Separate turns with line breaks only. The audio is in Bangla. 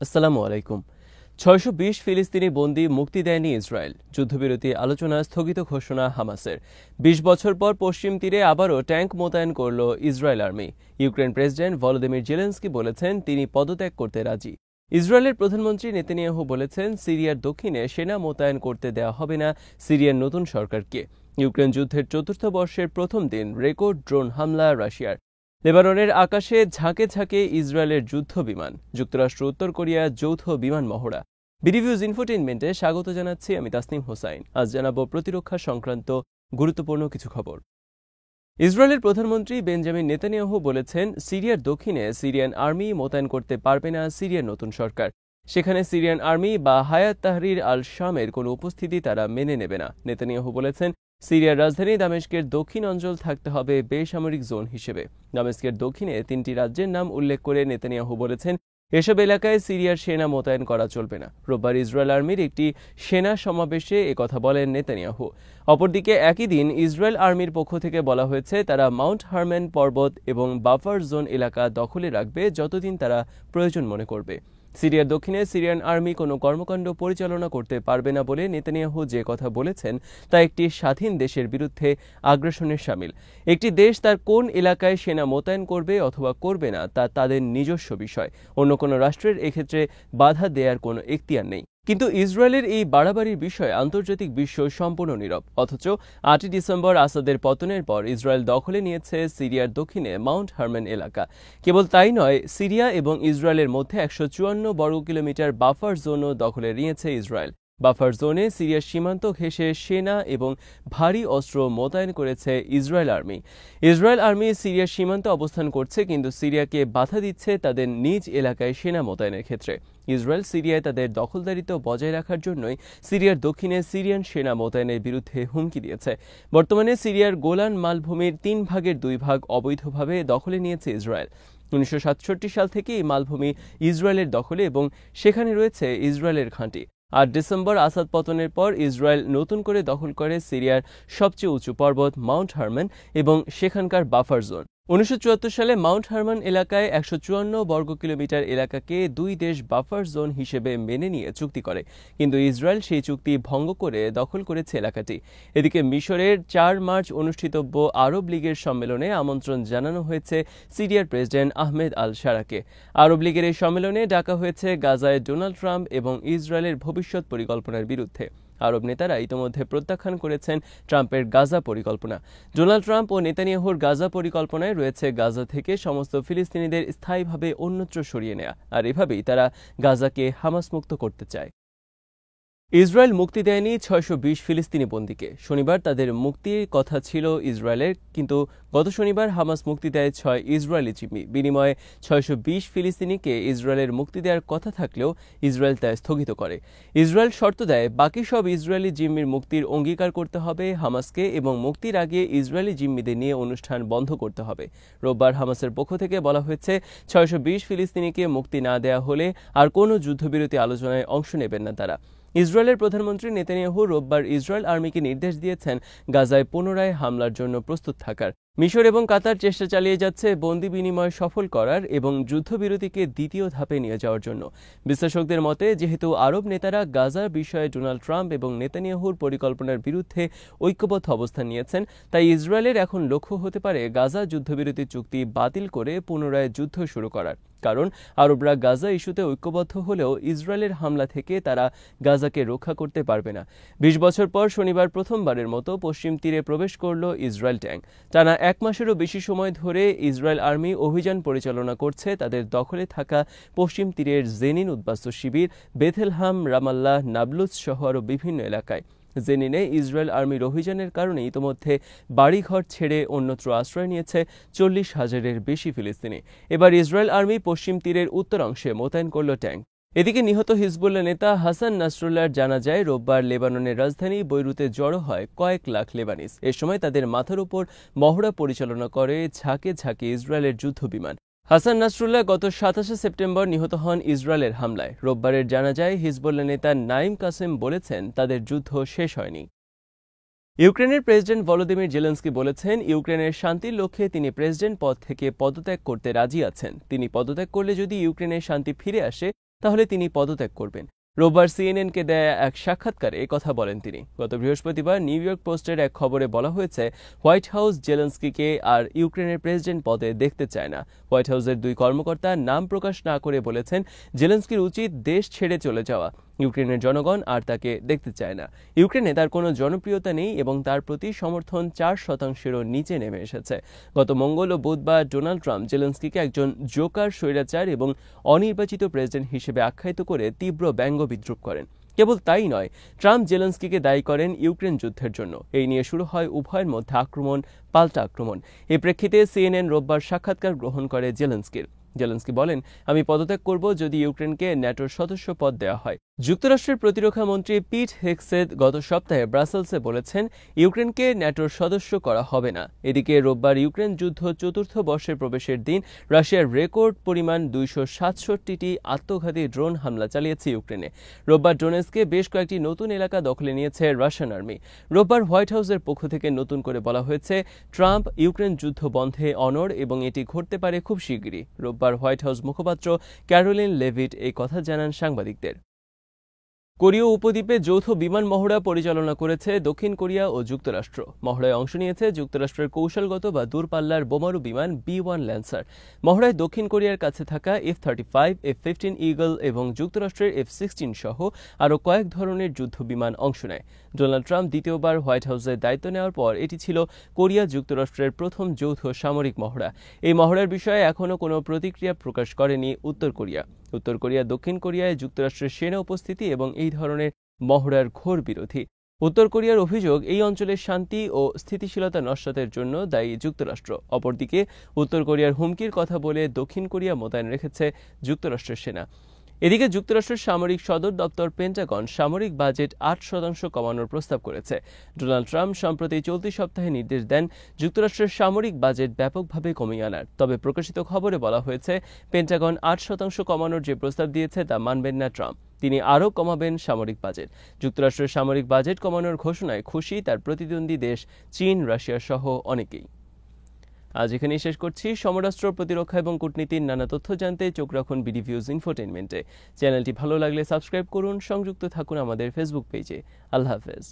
আসসালামু আলাইকুম। ৬২০ ফিলিস্তিনি বন্দী মুক্তি দেয়নি ইসরায়েল। যুদ্ধবিরতি আলোচনা স্থগিত ঘোষণা হামাসের। ২০ বছর পর পশ্চিম তীরে আবারও ট্যাঙ্ক মোতায়েন করল Israel army. Ukraine president Volodymyr Zelensky বলেছেন তিনি পদত্যাগ করতে রাজি। ইসরায়েলের প্রধানমন্ত্রী নেতানিয়াহু বলেছেন সিরিয়ার দক্ষিণে সেনা মোতায়েন করতে দেওয়া হবে না সিরিয়ার নতুন সরকারকে। ইউক্রেন যুদ্ধের চতুর্থ বর্ষের প্রথম দিন রেকর্ড ড্রোন হামলা রাশিয়ার। লেবাননের আকাশে ঝাঁকে ঝাঁকে ইসরায়েলের যুদ্ধ বিমান, যুক্তরাষ্ট্র উত্তর কোরিয়া যৌথ বিমান মহড়া। বিডিভিউজ ইনফোটেইনমেন্টে স্বাগত জানাচ্ছি আমি তাসনিম হোসাইন। আজ জানাবো প্রতিরক্ষা সংক্রান্ত গুরুত্বপূর্ণ কিছু খবর। ইসরায়েলের প্রধানমন্ত্রী বেঞ্জামিন নেতানিয়াহু বলেছেন সিরিয়ার দক্ষিণে সিরিয়ান আর্মি মোতায়েন করতে পারবে না সিরিয়ার নতুন সরকার। সেখানে সিরিয়ান আর্মি বা হায়াত তাহরির আল শামের কোনো উপস্থিতি তারা মেনে নেবে না। নেতানিয়াহু বলেছেন সিরিয়ার রাজধানী দামেস্কের দক্ষিণ অঞ্চল থাকতে হবে বেসামরিক জোন হিসেবে। দামেস্কের দক্ষিণে ৩টি রাজ্যের নাম উল্লেখ করে নেতানিয়াহু বলেছেন এসব এলাকায় সিরিয়ার সেনা মোতায়েন করা চলবে না। রোববার ইসরায়েল আর্মির একটি সেনা সমাবেশে একথা বলেন নেতানিয়াহু। অপরদিকে একই দিন ইসরায়েল আর্মির পক্ষ থেকে বলা হয়েছে তারা মাউন্ট হারম্যান পর্বত এবং বাফার জোন এলাকা দখলে রাখবে যতদিন তারা প্রয়োজন মনে করবে। সিরিয়ার দক্ষিণে সিরিয়ান আর্মি কোনো কর্মকাণ্ড পরিচালনা করতে পারবে না বলে নেতানিয়াহু যে কথা বলেছেন তা একটি স্বাধীন দেশের বিরুদ্ধে আগ্রাসনের শামিল। একটি দেশ তার কোন এলাকায় সেনা মোতায়েন করবে অথবা করবে না তা তাদের নিজস্ব বিষয়। অন্য কোনো রাষ্ট্রের এক্ষেত্রে বাধা দেওয়ার কোনো এখতিয়ার নেই। কিন্তু ইসরায়েলের এই বাড়াবাড়ির বিষয়ে আন্তর্জাতিক বিশ্ব সম্পূর্ণ নীরব। অথচ ৮ই ডিসেম্বর আসাদের পতনের পর ইসরায়েল দখলে নিয়েছে সিরিয়ার দক্ষিণে মাউন্ট হারম্যান এলাকা। কেবল তাই নয়, সিরিয়া এবং ইসরায়েলের মধ্যে ১৫৪ বর্গ কিলোমিটার বাফার জোনও দখলে নিয়েছে ইসরায়েল। বাফার জোনে সিরিয়ার সীমান্ত ঘেঁষে সেনা এবং ভারী অস্ত্র মোতায়েন করেছে ইসরায়েল আর্মি। ইসরায়েল আর্মি সিরিয়ার সীমান্তে অবস্থান করছে, কিন্তু সিরিয়াকে বাধা দিচ্ছে তাদের নিজ এলাকায় সেনা মোতায়েনের ক্ষেত্রে। ইসরায়েল সিরিয়ায় তাদের দখলদারিত্ব বজায় রাখার জন্যই সিরিয়ার দক্ষিণে সিরিয়ান সেনা মোতায়েনের বিরুদ্ধে হুমকি দিয়েছে। বর্তমানে সিরিয়ার গোলান মালভূমির ৩ ভাগের ২ ভাগ অবৈধভাবে দখলে নিয়েছে ইসরায়েল। ১৯৬৭ সাল থেকে এই মালভূমি ইসরায়েলের দখলে এবং সেখানে রয়েছে ইসরায়েলের ঘাঁটি। ৮ ডিসেম্বর আসাদ পতনের পর ইসরায়েল নতুন করে দখল করে সিরিয়ার সবচেয়ে উঁচু পর্বত মাউন্ট হারম্যান এবং সেখানকার বাফার জোন। ১৯৭৪ সালে মাউন্ট হারম্যান এলাকায় ১৫৪ বর্গ কিলোমিটার এলাকাকে দুই দেশ বাফার জোন হিসেবে মেনে নিয়ে চুক্তি করে, কিন্তু ইসরায়েল সেই চুক্তি ভঙ্গ করে দখল করেছে এলাকাটি। এদিকে মিশরের ৪ মার্চ অনুষ্ঠিতব্য আরব লীগের সম্মেলনে আমন্ত্রণ জানানো হয়েছে সিরিয়ার প্রেসিডেন্ট আহমেদ আল শারাকে। আরব লীগের এই সম্মেলনে ডাকা হয়েছে গাজায় ডোনাল্ড ট্রাম্প এবং ইসরায়েলের ভবিষ্যৎ পরিকল্পনার বিরুদ্ধে। আরব নেতারা ইতোমধ্যে প্রত্যাখ্যান করেছেন ট্রাম্পের গাজা পরিকল্পনা। ডোনাল্ড ট্রাম্প ও নেতানিয়াহুর গাজা পরিকল্পনায় রয়েছে গাজা থেকে সমস্ত ফিলিস্তিনিদের স্থায়ীভাবে অন্যত্র সরিয়ে নেওয়া, আর এভাবেই তারা গাজাকে হামাস মুক্ত করতে চায়। ইসরায়েল মুক্তি দেয়নি ৬২০ ফিলিস্তিনি বন্দীকে। শনিবার তাদের মুক্তির কথা ছিল ইসরায়েলের, কিন্তু গত শনিবার হামাস মুক্তি দেয় ৬ ইসরায়েলি জিম্মি। বিনিময়ে ৬২০ ফিলিস্তিনিকে ইসরায়েলের মুক্তি দেওয়ার কথা থাকলেও ইসরায়েল তা স্থগিত করে। ইসরায়েল শর্ত দেয় বাকি সব ইসরায়েলি জিম্মির মুক্তির অঙ্গীকার করতে হবে হামাসকে এবং মুক্তির আগে ইসরায়েলি জিম্মিদের নিয়ে অনুষ্ঠান বন্ধ করতে হবে। রোববার হামাসের পক্ষ থেকে বলা হয়েছে ৬২০ ফিলিস্তিনিকে মুক্তি না দেওয়া হলে আর কোনো যুদ্ধবিরতি আলোচনায় অংশ নেবেন না তারা। ইসরায়েলের প্রধানমন্ত্রী নেতানিয়াহু রোববার ইসরায়েল আর্মিকে নির্দেশ দিয়েছেন গাজায় পুনরায় হামলার জন্য প্রস্তুত থাকার। মিশর এবং কাতার চেষ্টা চালিয়ে যাচ্ছে বন্দি বিনিময় সফল করার এবং যুদ্ধবিরতিকে দ্বিতীয় ধাপে নিয়ে যাওয়ার জন্য। বিশ্লেষকদের মতে, যেহেতু আরব নেতারা গাজার বিষয়ে ডোনাল্ড ট্রাম্প এবং নেতানিয়াহুর পরিকল্পনার বিরুদ্ধে ঐক্যবদ্ধ অবস্থান নিয়েছেন, তাই ইসরায়েলের এখন লক্ষ্য হতে পারে গাজা যুদ্ধবিরতি চুক্তি বাতিল করে পুনরায় যুদ্ধ শুরু করার। কারণ আরবরা গাজা ইস্যুতে ঐক্যবদ্ধ হলেও ইসরায়েলের হামলা থেকে তারা গাজাকে রক্ষা করতে পারবে না। ২০ বছর পর শনিবার প্রথমবারের মতো পশ্চিম তীরে প্রবেশ করল ইসরায়েল ট্যাঙ্ক। টানা ১ মাসেরও বেশি সময় ধরে ইসরায়েল আর্মি অভিযান পরিচালনা করছে তাদের দখলে থাকা পশ্চিম তীরের জেনিন উদ্বাস্তু শিবির, বেথেলহাম, রামাল্লাহ, নাবলুস সহ আরও বিভিন্ন এলাকায়। জেনিনে ইসরায়েল আর্মির অভিযানের কারণে ইতোমধ্যে বাড়িঘর ছেড়ে অন্যত্র আশ্রয় নিয়েছে ৪০,০০০-এর বেশি ফিলিস্তিনি। এবার ইসরায়েল আর্মি পশ্চিম তীরের উত্তরাংশে মোতায়েন করল ট্যাঙ্ক। এদিকে নিহত হিজবুল্লাহ নেতা হাসান নাসরুল্লাহর জানাজায় রোববার লেবাননের রাজধানী বৈরুতে জড়ো হয় কয়েক লাখ লেবানিজ। এ সময় তাদের মাথার উপর মহড়া পরিচালনা করে ঝাঁকে ঝাঁকে ইসরায়েলের যুদ্ধবিমান। হাসান নাসরুল্লাহ গত ২৭ সেপ্টেম্বর নিহত হন ইসরায়েলের হামলায়। রোববারের জানাজায় হিজবুল্লাহ নেতা নাইম কাসেম বলেছেন তাদের যুদ্ধ শেষ হয়নি। ইউক্রেনের প্রেসিডেন্ট ভলোদিমির জেলেনস্কি বলেছেন ইউক্রেনের শান্তির লক্ষ্যে তিনি প্রেসিডেন্ট পদ থেকে পদত্যাগ করতে রাজি আছেন। তিনি পদত্যাগ করলে যদি ইউক্রেনের শান্তি ফিরে আসে তাহলে তিনি পদত্যাগ করবেন। রোববার সিএনএনকে দেয়া এক সাক্ষাৎকারে কথা বলেন তিনি। গত বৃহস্পতিবার নিউ ইয়র্ক পোস্টের এক খবরে বলা হয়েছে, হোয়াইট হাউস জেলেনস্কিকে আর ইউক্রেনের প্রেসিডেন্ট পদে দেখতে চায় না। হোয়াইট হাউসের দুই কর্মকর্তা নাম প্রকাশ না করে বলেছেন, জেলেনস্কির উচিত দেশ ছেড়ে চলে যাওয়া। ইউক্রেনের জনগণ আর তাকে দেখতে চায় না। ইউক্রেনে তার কোনো জনপ্রিয়তা নেই এবং তার প্রতি সমর্থন 4%-এরও নিচে নেমে এসেছে। গত মঙ্গল ও বুধবার ডোনাল্ড ট্রাম্প জেলেনস্কিকে একজন জোকার, স্বৈরাচার এবং অনির্বাচিত প্রেসিডেন্ট হিসেবে আখ্যায়িত করে তীব্র ব্যঙ্গ বিদ্রূপ করেন। কেবল তাই নয়, ট্রাম্প জেলেনস্কিকে দায়ী করেন ইউক্রেন যুদ্ধের জন্য। এই নিয়ে শুরু হয় উভয়ের মধ্যে আক্রমণ, পাল্টা আক্রমণ। এই প্রেক্ষিতে সিএনএন রোববার সাক্ষাৎকার গ্রহণ করে জেলেনস্কির। জেলেনস্কি বলেন, আমি পদত্যাগ করব যদি ইউক্রেনকে ন্যাটোর সদস্য পদ দেওয়া হয়। যুক্তরাষ্ট্রের প্রতিরক্ষা মন্ত্রী পিট হেগসেথ গত সপ্তাহে ব্রাসেলসে বলেছেন, ইউক্রেনকে ন্যাটোর সদস্য করা হবে না। এদিকে রোববার ইউক্রেন যুদ্ধ চতুর্থ বর্ষে প্রবেশের দিন রাশিয়ার রেকর্ড পরিমাণ 267টি আত্মঘাতী ড্রোন হামলা চালিয়েছে ইউক্রেনে। রোববার ডোনেস্কে বেশ কয়েকটি নতুন এলাকা দখলে নিয়েছে রাশিয়ান আর্মি। রোববার হোয়াইট হাউসের পক্ষ থেকে নতুন করে বলা হয়েছে, ট্রাম্প ইউক্রেন যুদ্ধ বন্ধে অনড় এবং এটি ঘটতে পারে খুব শিগগিরই। রোববার হোয়াইট হাউস মুখপাত্র ক্যারোলিন লেভিট এই কথা জানান সাংবাদিকদের। কোরীয় উপদ্বীপে যৌথ বিমান মহড়া পরিচালনা করেছে দক্ষিণ কোরিয়া ও যুক্তরাষ্ট্র। মহড়ায় অংশ নিয়েছে যুক্তরাষ্ট্রের কৌশলগত বা দূরপাল্লার বোমারু বিমান B-1 ল্যান্সার। মহড়ায় দক্ষিণ কোরিয়ার কাছে থাকা F-35, F-15 ঈগল এবং যুক্তরাষ্ট্রের F-16 সহ আরও কয়েক ধরনের যুদ্ধ বিমান অংশ নেয়। ডোনাল্ড ট্রাম্প দ্বিতীয়বার হোয়াইট হাউসের দায়িত্ব নেওয়ার পর এটি ছিল কোরিয়া যুক্তরাষ্ট্রের প্রথম যৌথ সামরিক মহড়া। এই মহড়ার বিষয়ে এখনও কোনো প্রতিক্রিয়া প্রকাশ করেনি উত্তর কোরিয়া। উত্তর কোরিয়া দক্ষিণ কোরিয়ায় যুক্তরাষ্ট্রের সেনা উপস্থিতি এবং এই ধরনের মহড়ার ঘোর বিরোধী। উত্তর কোরিয়ার অভিযোগ, এই অঞ্চলের শান্তি ও স্থিতিশীলতা নস্যাতের জন্য দায়ী যুক্তরাষ্ট্র। অপরদিকে উত্তর কোরিয়ার হুমকির কথা বলে দক্ষিণ কোরিয়া মোতায়েন রেখেছে যুক্তরাষ্ট্রের সেনা। এদিকে যুক্তরাষ্ট্রের সামরিক সদর দপ্তর পেন্টাগন সামরিক বাজেট 8% কমানোর প্রস্তাব করেছে। ডোনাল্ড ট্রাম্প সম্প্রতি চলতি সপ্তাহে নির্দেশ দেন যুক্তরাষ্ট্রের সামরিক বাজেট ব্যাপকভাবে কমিয়ে আনার। তবে প্রকাশিত খবরে বলা হয়েছে, পেন্টাগন 8% কমানোর যে প্রস্তাব দিয়েছে তা মানবেন না ট্রাম্প। তিনি আরও কমাবেন সামরিক বাজেট। যুক্তরাষ্ট্রের সামরিক বাজেট কমানোর ঘোষণায় খুশি তার প্রতিদ্বন্দ্বী দেশ চীন, রাশিয়া সহ অনেকেই। আজ এখানেই শেষ করছি। সমরাষ্ট্র, প্রতিরক্ষা এবং কূটনীতির নানা তথ্য জানতে চোখ রাখুন বিডি ভিউজ ইনফোটেইনমেন্টে। চ্যানেলটি ভালো লাগলে সাবস্ক্রাইব করুন, সংযুক্ত থাকুন আমাদের ফেসবুক পেজে। আল্লাহ হাফেজ।